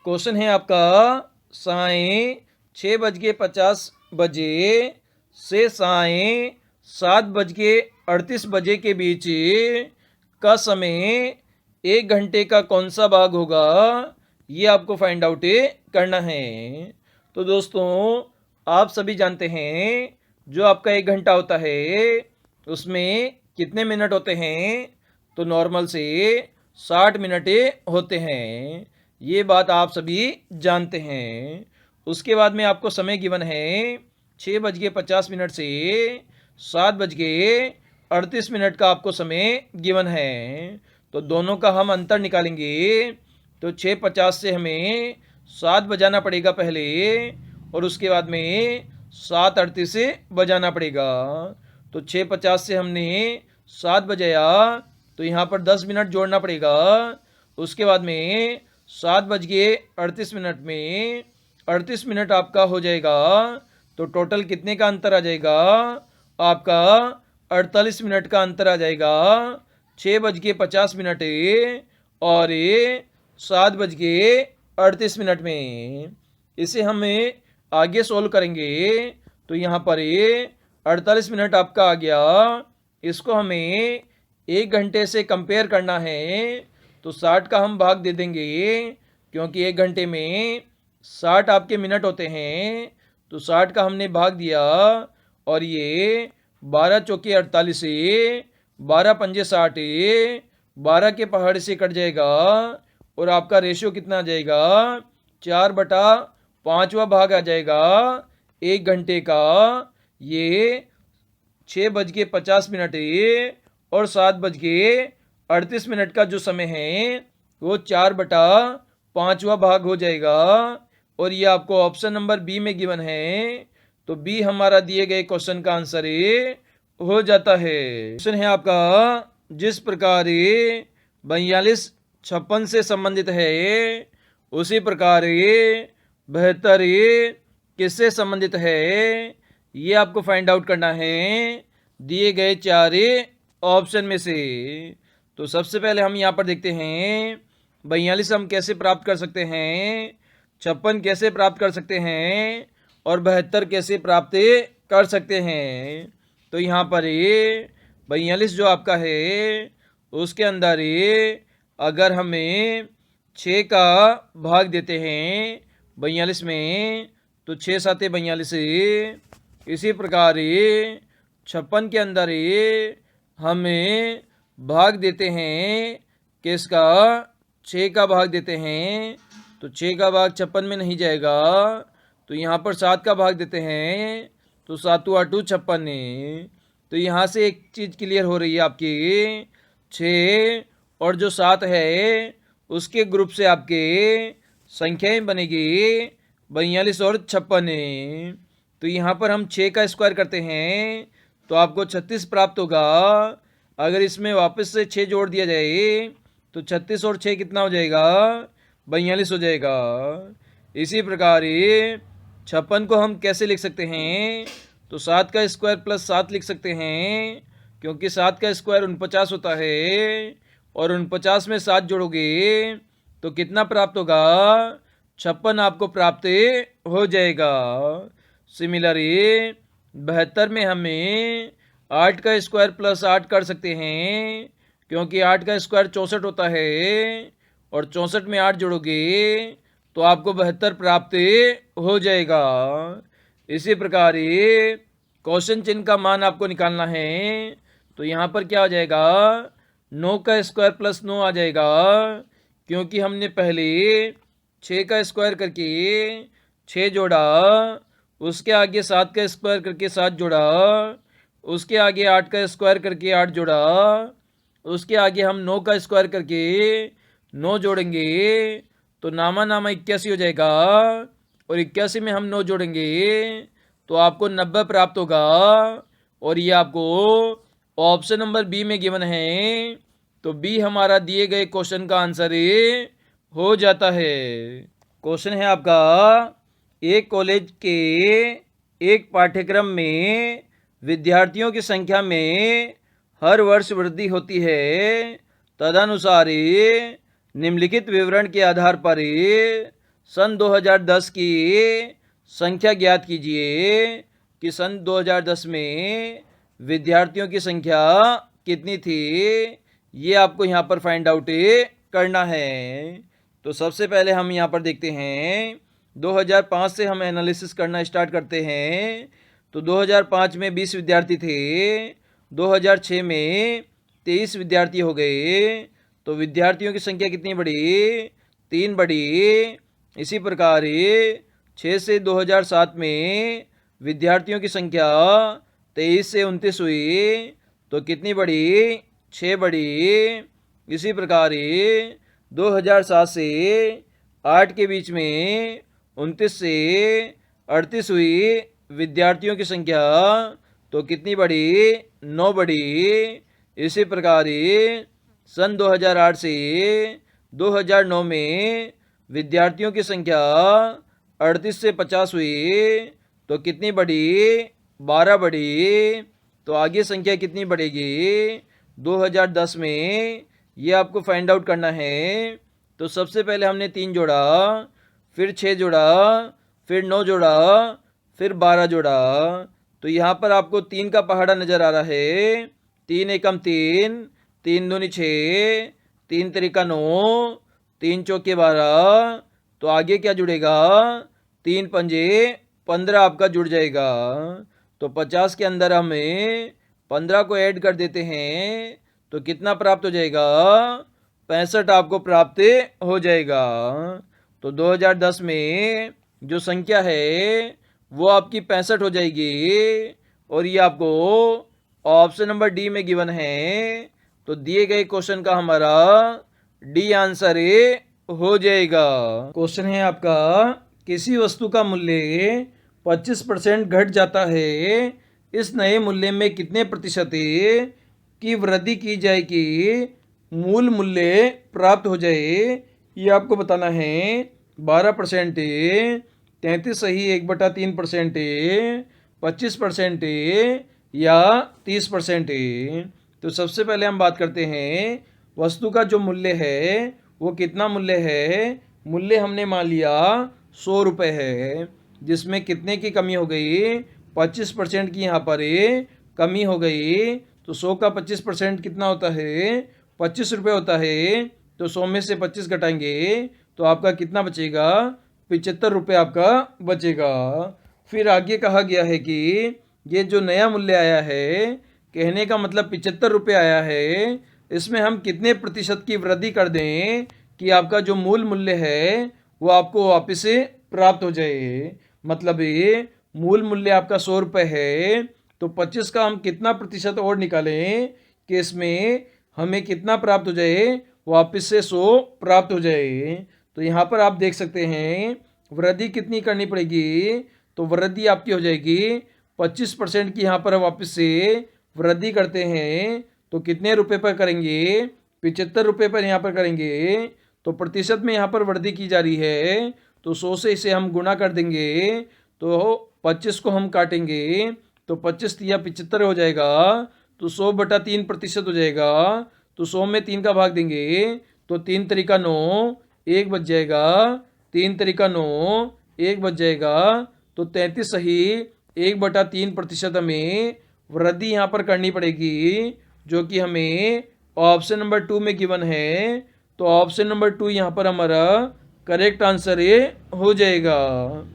Question है आपका साय 6:50 से साय 7:38 के बीच का समय 1 घंटे का कौन सा भाग होगा, ये आपको फाइंड आउट करना है। तो दोस्तों आप सभी जानते हैं जो आपका 1 घंटा होता है उसमें कितने मिनट होते हैं, तो नॉर्मल से 60 मिनट होते हैं। ये बात आप सभी जानते हैं। उसके बाद में आपको समय गिवन है 6:50 से 7:38 का आपको समय गिवन है। तो दोनों का हम अंतर निकालेंगे। तो 6:50 से हमें 7 बजाना पड़ेगा पहले, और उसके बाद में 7:38 से बजाना पड़ेगा। तो 6:50 से हमने 7 बजाया तो यहाँ पर 10 मिनट जोड़ना पड़ेगा। उसके बाद में 7:38 में 38 मिनट आपका हो जाएगा। तो टोटल कितने का अंतर आ जाएगा आपका? 48 मिनट का अंतर आ जाएगा 6:50 और 7:38 में। इसे हम आगे सोल्व करेंगे तो यहाँ पर 48 मिनट आपका आ गया। इसको हमें 1 घंटे से कंपेयर करना है तो 60 का हम भाग दे देंगे, क्योंकि 1 घंटे में 60 आपके मिनट होते हैं। तो 60 का हमने भाग दिया और ये 12 चौके 48 से 12 पंजे 60, 12 के पहाड़ से कट जाएगा और आपका रेशियो कितना आ जाएगा? 4/5वां भाग आ जाएगा 1 घंटे का। ये 6:50 और 7:38 का जो समय है वो 4/5वां भाग हो जाएगा। और ये आपको ऑप्शन नंबर बी में गिवन है। तो बी हमारा दिए गए क्वेश्चन का आंसर हो जाता है। क्वेश्चन है आपका जिस प्रकार 42 56 से संबंधित है उसी प्रकार 72 किससे संबंधित है, ये आपको फाइंड आउट करना है दिए गए 4 ऑप्शन में से। तो सबसे पहले हम यहाँ पर देखते हैं 42 हम कैसे प्राप्त कर सकते हैं, 56 कैसे प्राप्त कर सकते हैं और 72 कैसे प्राप्त कर सकते हैं। तो यहाँ पर 42 जो आपका है उसके अंदर अगर हमें 6 का भाग देते हैं 42 में तो 6 7 42। इसी प्रकार 56 के अंदर हमें भाग देते हैं किसका? 6 का भाग देते हैं। तो 6 का भाग 56 में नहीं जाएगा, तो यहाँ पर 7 का भाग देते हैं तो 7 8 56। तो यहाँ से एक चीज़ क्लियर हो रही है आपकी, 6 और जो 7 है उसके ग्रुप से आपके संख्याएं बनेगी 42 और 56। तो यहाँ पर हम 6 का स्क्वायर करते हैं तो आपको 36 प्राप्त होगा। अगर इसमें वापस से 6 जोड़ दिया जाए तो 36 और 6 कितना हो जाएगा? 42 हो जाएगा। इसी प्रकार 56 को हम कैसे लिख सकते हैं? तो 7 का स्क्वायर प्लस 7 लिख सकते हैं, क्योंकि 7 का स्क्वायर 49 होता है और 49 में 7 जोड़ोगे तो कितना प्राप्त होगा? 56 आपको प्राप्त हो जाएगा। सिमिलरली 72 में हमें 8 का स्क्वायर प्लस 8 कर सकते हैं, क्योंकि 8 का स्क्वायर 64 होता है और 64 में 8 जोड़ोगे तो आपको 72 प्राप्त हो जाएगा। इसी प्रकार क्वेश्चन चिन्ह का मान आपको निकालना है। तो यहाँ पर क्या आ जाएगा? 9 का स्क्वायर प्लस 9 आ जाएगा, क्योंकि हमने पहले 6 का स्क्वायर करके 6 जोड़ा, उसके आगे 7 का स्क्वायर करके 7 जोड़ा, उसके आगे 8 का स्क्वायर करके 8 जोड़ा, उसके आगे हम 9 का स्क्वायर करके 9 जोड़ेंगे तो नामा 81 हो जाएगा। और 81 में हम 9 जोड़ेंगे तो आपको 90 प्राप्त होगा। और ये आपको ऑप्शन नंबर बी में गिवन है। तो बी हमारा दिए गए क्वेश्चन का आंसर हो जाता है। क्वेश्चन है आपका एक कॉलेज के एक पाठ्यक्रम में विद्यार्थियों की संख्या में हर वर्ष वृद्धि होती है। तदनुसार निम्नलिखित विवरण के आधार पर सन 2010 की संख्या ज्ञात कीजिए कि सन 2010 में विद्यार्थियों की संख्या कितनी थी। ये आपको यहाँ पर फाइंड आउट करना है। तो सबसे पहले हम यहाँ पर देखते हैं 2005 से हम एनालिसिस करना स्टार्ट करते हैं। तो 2005 में 20 विद्यार्थी थे, 2006 में 23 विद्यार्थी हो गए। तो विद्यार्थियों की संख्या कितनी बढ़ी? 3 बढ़ी। इसी प्रकार 6 से 2007 में विद्यार्थियों की संख्या 23 से 29 हुई, तो कितनी बढ़ी? 6 बढ़ी। इसी प्रकार 2007 से 8 के बीच में 29 से 38 हुई विद्यार्थियों की संख्या, तो कितनी बढ़ी? 9 बढ़ी। इसी प्रकार सन 2008 से 2009 में विद्यार्थियों की संख्या 38 से 50 हुई, तो कितनी बढ़ी? 12 बढ़ी। तो आगे संख्या कितनी बढ़ेगी 2010 में, ये आपको फाइंड आउट करना है। तो सबसे पहले हमने 3 जोड़ा, फिर 6 जोड़ा, फिर 9 जोड़ा, फिर 12 जोड़ा। तो यहाँ पर आपको 3 का पहाड़ा नज़र आ रहा है। 3 एकम 3, 3 दूनी 6, 3 तरीका 9, 3 चौके 12। तो आगे क्या जुड़ेगा? 3 पंजे 15 आपका जुड़ जाएगा। तो 50 के अंदर हमें 15 को ऐड कर देते हैं, तो कितना प्राप्त हो जाएगा? 65 आपको प्राप्त हो जाएगा। तो 2010 में जो संख्या है वो आपकी 65 हो जाएगी, और ये आपको ऑप्शन नंबर डी में गिवन है। तो दिए गए क्वेश्चन का हमारा डी आंसर हो जाएगा। क्वेश्चन है आपका, किसी वस्तु का मूल्य 25% घट जाता है, इस नए मूल्य में कितने प्रतिशत की वृद्धि की जाए कि मूल मूल्य प्राप्त हो जाए? ये आपको बताना है। 12%, 33 सही 1/3%, 25% या 30%। तो सबसे पहले हम बात करते हैं वस्तु का जो मूल्य है वो कितना मूल्य है। मूल्य हमने मान लिया 100 रुपये है, जिसमें कितने की कमी हो गई? 25% की यहाँ पर कमी हो गई। तो 100 का 25% कितना होता है? 25 रुपये होता है। तो 100 में से 25 घटाएंगे तो आपका कितना बचेगा? 75 रुपये आपका बचेगा। फिर आगे कहा गया है कि ये जो नया मूल्य आया है, कहने का मतलब 75 रुपये आया है, इसमें हम कितने प्रतिशत की वृद्धि कर दें कि आपका जो मूल मूल्य है वो आपको वापस से प्राप्त हो जाए। मतलब ये मूल मूल्य आपका 100 रुपये है, तो 25 का हम कितना प्रतिशत और निकालें कि इसमें हमें कितना प्राप्त हो जाए? वापस से 100 प्राप्त हो जाए। तो यहाँ पर आप देख सकते हैं वृद्धि कितनी करनी पड़ेगी। तो वृद्धि आपकी हो जाएगी 25% की। यहाँ पर वापस से वृद्धि करते हैं तो कितने रुपए पर करेंगे? 75 रुपये पर यहाँ पर करेंगे। तो प्रतिशत में यहाँ पर वृद्धि की जा रही है, तो 100 से इसे हम गुणा कर देंगे। तो 25 को हम काटेंगे तो 25 या 75 हो जाएगा। तो 100/3% हो जाएगा। तो 100 में 3 का भाग देंगे तो 3 तरीका 9, 1 बच जाएगा। 3 तरीका 9, 1 बच जाएगा। तो 33 सही 1/3% हमें वृद्धि यहाँ पर करनी पड़ेगी, जो कि हमें ऑप्शन नंबर 2 में गिवन है। तो ऑप्शन नंबर 2 यहाँ पर हमारा करेक्ट आंसर ये हो जाएगा।